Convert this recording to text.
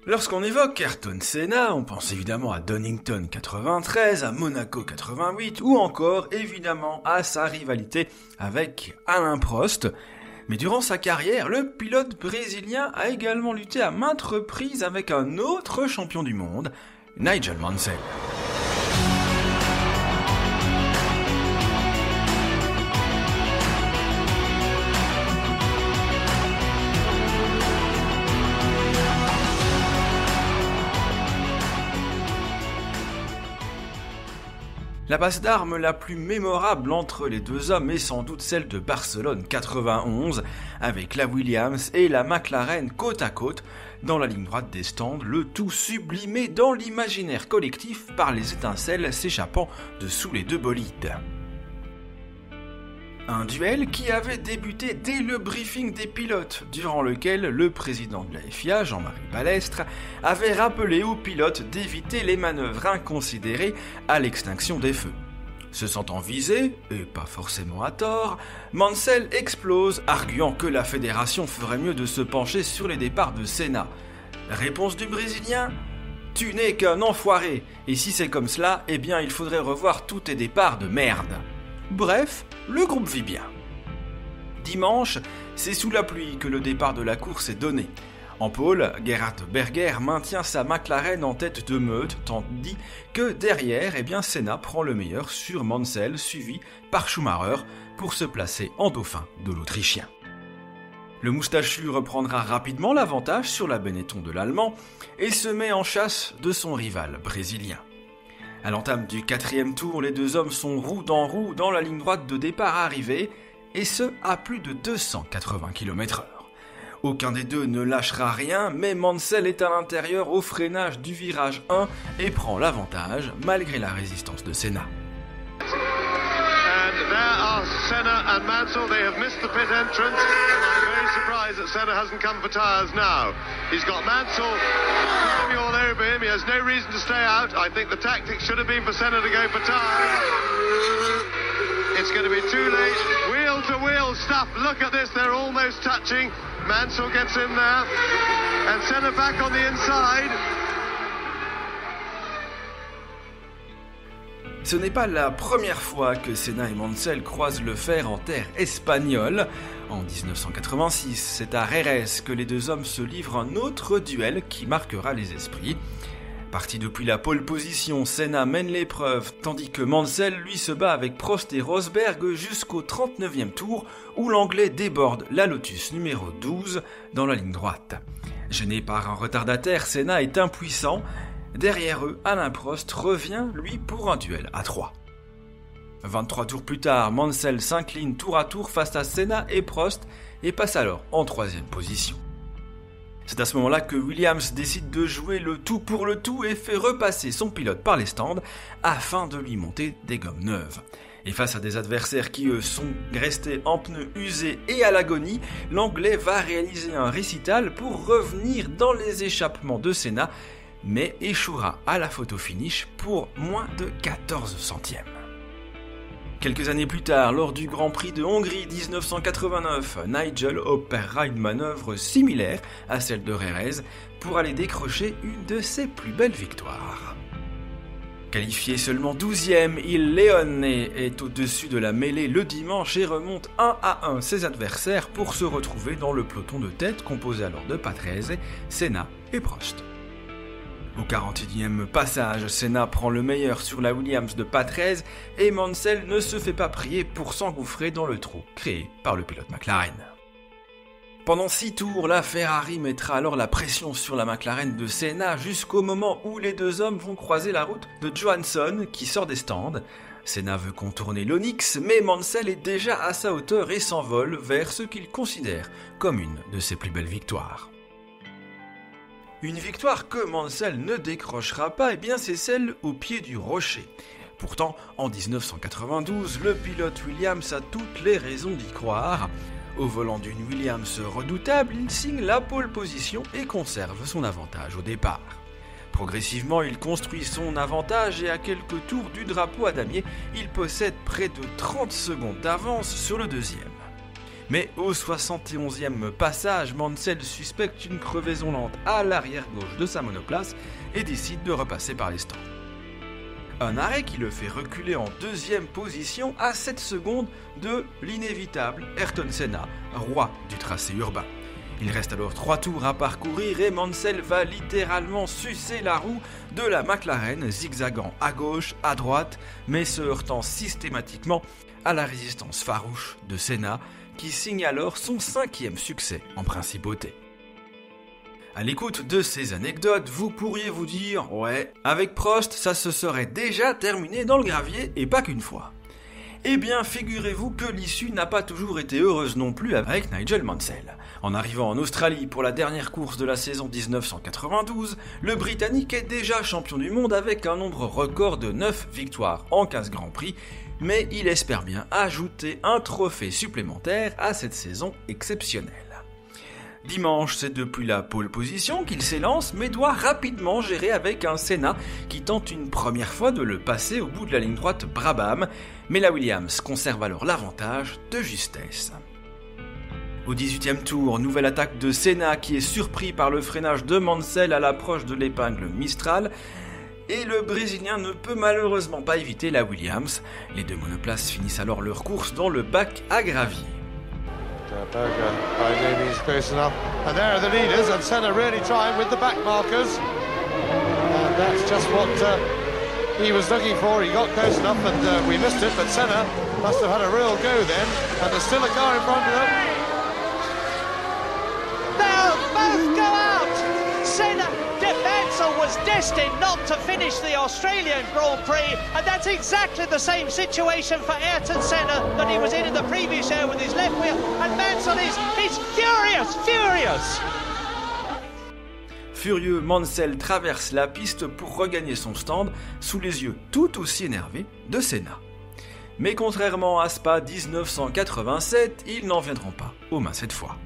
Lorsqu'on évoque Ayrton Senna, on pense évidemment à Donington 93, à Monaco 88 ou encore évidemment à sa rivalité avec Alain Prost. Mais durant sa carrière, le pilote brésilien a également lutté à maintes reprises avec un autre champion du monde, Nigel Mansell. La passe d'armes la plus mémorable entre les deux hommes est sans doute celle de Barcelone 91, avec la Williams et la McLaren côte à côte, dans la ligne droite des stands, le tout sublimé dans l'imaginaire collectif par les étincelles s'échappant de sous les deux bolides. Un duel qui avait débuté dès le briefing des pilotes, durant lequel le président de la FIA, Jean-Marie Balestre, avait rappelé aux pilotes d'éviter les manœuvres inconsidérées à l'extinction des feux. Se sentant visé, et pas forcément à tort, Mansell explose, arguant que la fédération ferait mieux de se pencher sur les départs de Senna. Réponse du Brésilien : tu n'es qu'un enfoiré, et si c'est comme cela, eh bien il faudrait revoir tous tes départs de merde. Bref, le groupe vit bien. Dimanche, c'est sous la pluie que le départ de la course est donné. En pôle, Gerhard Berger maintient sa McLaren en tête de meute, tandis que derrière, Senna prend le meilleur sur Mansell, suivi par Schumacher, pour se placer en dauphin de l'Autrichien. Le moustachu reprendra rapidement l'avantage sur la Benetton de l'Allemand et se met en chasse de son rival brésilien. À l'entame du 4e tour, les deux hommes sont roue dans la ligne droite de départ arrivée, et ce à plus de 280 km/h. Aucun des deux ne lâchera rien, mais Mansell est à l'intérieur au freinage du virage 1 et prend l'avantage malgré la résistance de Senna. There are Senna and Mansell. They have missed the pit entrance. I'm very surprised that Senna hasn't come for tyres now. He's got Mansell climbing all over him. He has no reason to stay out. I think the tactic should have been for Senna to go for tyres. It's going to be too late. Wheel to wheel stuff. Look at this. They're almost touching. Mansell gets in there. And Senna back on the inside. Ce n'est pas la première fois que Senna et Mansell croisent le fer en terre espagnole. En 1986, c'est à Jerez que les deux hommes se livrent un autre duel qui marquera les esprits. Parti depuis la pole position, Senna mène l'épreuve, tandis que Mansell lui se bat avec Prost et Rosberg jusqu'au 39e tour, où l'Anglais déborde la Lotus numéro 12 dans la ligne droite. Gêné par un retardataire, Senna est impuissant. Derrière eux, Alain Prost revient, lui, pour un duel à 3. 23 tours plus tard, Mansell s'incline tour à tour face à Senna et Prost et passe alors en 3e position. C'est à ce moment-là que Williams décide de jouer le tout pour le tout et fait repasser son pilote par les stands afin de lui monter des gommes neuves. Et face à des adversaires qui, eux, sont restés en pneus usés et à l'agonie, l'Anglais va réaliser un récital pour revenir dans les échappements de Senna, mais échouera à la photo finish pour moins de 14 centièmes. Quelques années plus tard, lors du Grand Prix de Hongrie 1989, Nigel opérera une manœuvre similaire à celle de Jerez pour aller décrocher une de ses plus belles victoires. Qualifié seulement 12e, Il Leone est au-dessus de la mêlée le dimanche et remonte 1-1 ses adversaires pour se retrouver dans le peloton de tête composé alors de Patrese, Senna et Prost. Au 41e passage, Senna prend le meilleur sur la Williams de Patrese et Mansell ne se fait pas prier pour s'engouffrer dans le trou créé par le pilote McLaren. Pendant 6 tours, la Ferrari mettra alors la pression sur la McLaren de Senna jusqu'au moment où les deux hommes vont croiser la route de Johansson qui sort des stands. Senna veut contourner l'Onyx, mais Mansell est déjà à sa hauteur et s'envole vers ce qu'il considère comme une de ses plus belles victoires. Une victoire que Mansell ne décrochera pas, c'est celle au pied du rocher. Pourtant, en 1992, le pilote Williams a toutes les raisons d'y croire. Au volant d'une Williams redoutable, il signe la pole position et conserve son avantage au départ. Progressivement, il construit son avantage et à quelques tours du drapeau à damier, il possède près de 30 secondes d'avance sur le deuxième. Mais au 71e passage, Mansell suspecte une crevaison lente à l'arrière-gauche de sa monoplace et décide de repasser par les stands. Un arrêt qui le fait reculer en deuxième position à 7 secondes de l'inévitable Ayrton Senna, roi du tracé urbain. Il reste alors 3 tours à parcourir et Mansell va littéralement sucer la roue de la McLaren, zigzagant à gauche, à droite, mais se heurtant systématiquement à la résistance farouche de Senna, qui signe alors son 5e succès en principauté. À l'écoute de ces anecdotes, vous pourriez vous dire « Ouais, avec Prost, ça se serait déjà terminé dans le gravier et pas qu'une fois ». Eh bien, figurez-vous que l'issue n'a pas toujours été heureuse non plus avec Nigel Mansell. En arrivant en Australie pour la dernière course de la saison 1992, le Britannique est déjà champion du monde avec un nombre record de 9 victoires en 15 Grands Prix, mais il espère bien ajouter un trophée supplémentaire à cette saison exceptionnelle. Dimanche, c'est depuis la pole position qu'il s'élance, mais doit rapidement gérer avec un Senna qui tente une première fois de le passer au bout de la ligne droite Brabham, mais la Williams conserve alors l'avantage de justesse. Au 18e tour, nouvelle attaque de Senna qui est surpris par le freinage de Mansell à l'approche de l'épingle Mistral, et le Brésilien ne peut malheureusement pas éviter la Williams. Les deux monoplaces finissent alors leur course dans le bac à gravier. Berger by no means close enough, and there are the leaders, and Senna really trying with the back markers, and that's just what he was looking for. He got close enough and we missed it, but Senna must have had a real go then, and there's still a car in front of them. They'll both go out! Senna, Mansell was destined not to finish the Australian Grand Prix, and that's exactly the same situation for Ayrton Senna that he was in the previous year with his left wheel, and Mansell is furious! Furieux, Mansell traverse la piste pour regagner son stand sous les yeux tout aussi énervés de Senna. Mais contrairement à Spa 1987, ils n'en viendront pas aux mains cette fois.